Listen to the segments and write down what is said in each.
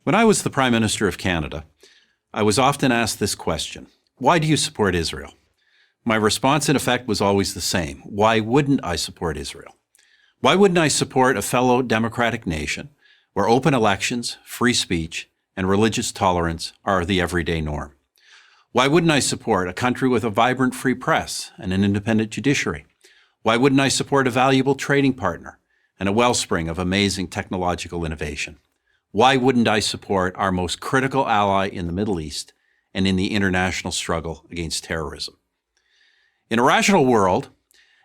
When I was the Prime Minister of Canada, I was often asked this question: why do you support Israel? My response, in effect, was always the same: why wouldn't I support Israel? Why wouldn't I support a fellow democratic nation where open elections, free speech, and religious tolerance are the everyday norm? Why wouldn't I support a country with a vibrant free press and an independent judiciary? Why wouldn't I support a valuable trading partner and a wellspring of amazing technological innovation? Why wouldn't I support our most critical ally in the Middle East and in the international struggle against terrorism? In a rational world,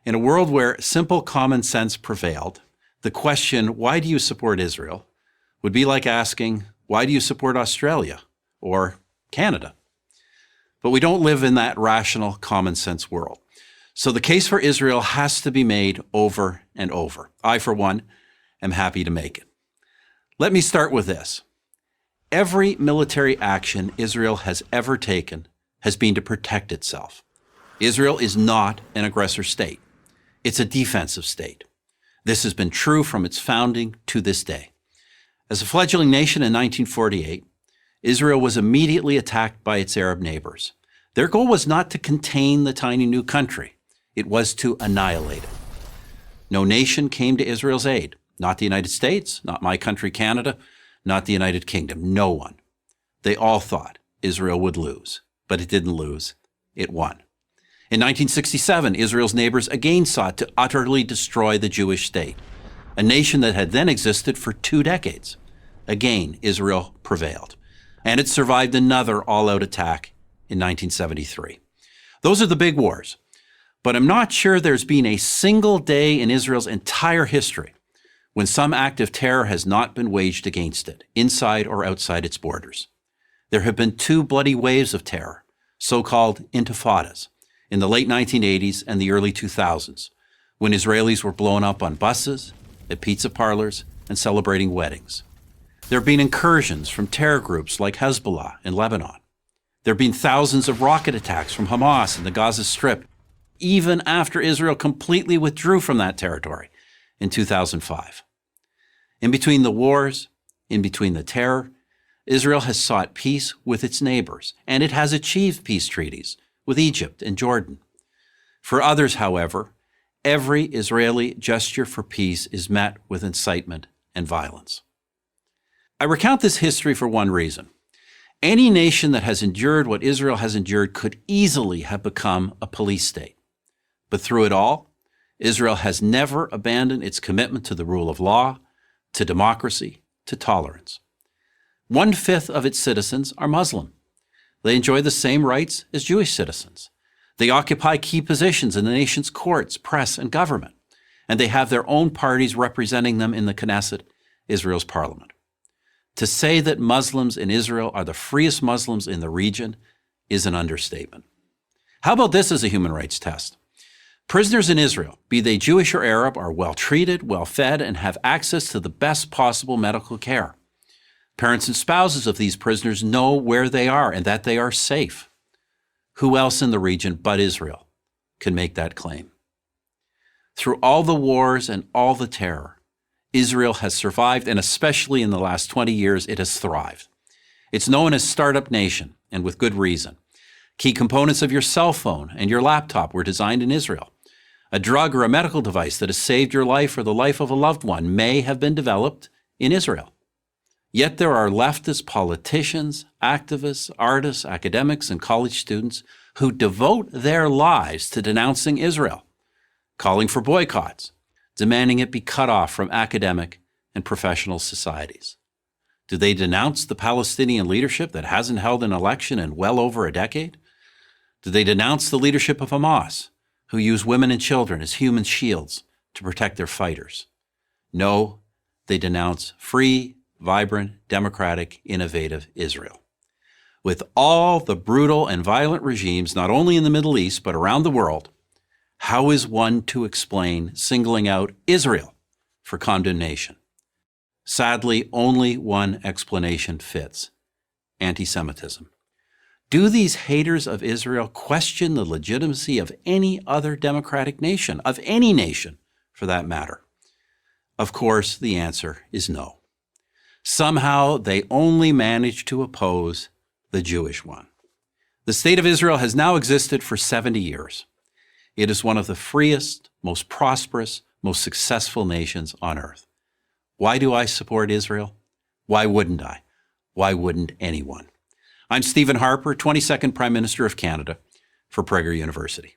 in a world where simple common sense prevailed, the question, why do you support Israel, would be like asking, why do you support Australia or Canada? But we don't live in that rational common sense world. So the case for Israel has to be made over and over. I, for one, am happy to make it. Let me start with this. Every military action Israel has ever taken has been to protect itself. Israel is not an aggressor state. It's a defensive state. This has been true from its founding to this day. As a fledgling nation in 1948, Israel was immediately attacked by its Arab neighbors. Their goal was not to contain the tiny new country. It was to annihilate it. No nation came to Israel's aid. Not the United States, not my country, Canada, not the United Kingdom. No one. They all thought Israel would lose, but it didn't lose. It won. In 1967, Israel's neighbors again sought to utterly destroy the Jewish state, a nation that had then existed for 2 decades. Again, Israel prevailed, and it survived another all-out attack in 1973. Those are the big wars, but I'm not sure there's been a single day in Israel's entire history when some act of terror has not been waged against it, inside or outside its borders. There have been 2 bloody waves of terror, so-called intifadas, in the late 1980s and the early 2000s, when Israelis were blown up on buses, at pizza parlors, and celebrating weddings. There have been incursions from terror groups like Hezbollah in Lebanon. There have been thousands of rocket attacks from Hamas in the Gaza Strip, even after Israel completely withdrew from that territory in 2005. In between the wars, in between the terror, Israel has sought peace with its neighbors, and it has achieved peace treaties with Egypt and Jordan. For others, however, every Israeli gesture for peace is met with incitement and violence. I recount this history for one reason. Any nation that has endured what Israel has endured could easily have become a police state. But through it all, Israel has never abandoned its commitment to the rule of law, to democracy, to tolerance. 1/5 of its citizens are Muslim. They enjoy the same rights as Jewish citizens. They occupy key positions in the nation's courts, press, and government, and they have their own parties representing them in the Knesset, Israel's parliament. To say that Muslims in Israel are the freest Muslims in the region is an understatement. How about this as a human rights test? Prisoners in Israel, be they Jewish or Arab, are well treated, well fed, and have access to the best possible medical care. Parents and spouses of these prisoners know where they are and that they are safe. Who else in the region but Israel can make that claim? Through all the wars and all the terror, Israel has survived, and especially in the last 20 years, it has thrived. It's known as Startup Nation, and with good reason. Key components of your cell phone and your laptop were designed in Israel. A drug or a medical device that has saved your life or the life of a loved one may have been developed in Israel. Yet there are leftist politicians, activists, artists, academics, and college students who devote their lives to denouncing Israel, calling for boycotts, demanding it be cut off from academic and professional societies. Do they denounce the Palestinian leadership that hasn't held an election in well over a decade? Do they denounce the leadership of Hamas, who use women and children as human shields to protect their fighters? No, they denounce free, vibrant, democratic, innovative Israel. With all the brutal and violent regimes, not only in the Middle East, but around the world, how is one to explain singling out Israel for condemnation? Sadly, only one explanation fits: anti-Semitism. Do these haters of Israel question the legitimacy of any other democratic nation, of any nation for that matter? Of course, the answer is no. Somehow they only manage to oppose the Jewish one. The State of Israel has now existed for 70 years. It is one of the freest, most prosperous, most successful nations on earth. Why do I support Israel? Why wouldn't I? Why wouldn't anyone? I'm Stephen Harper, 22nd Prime Minister of Canada for Prager University.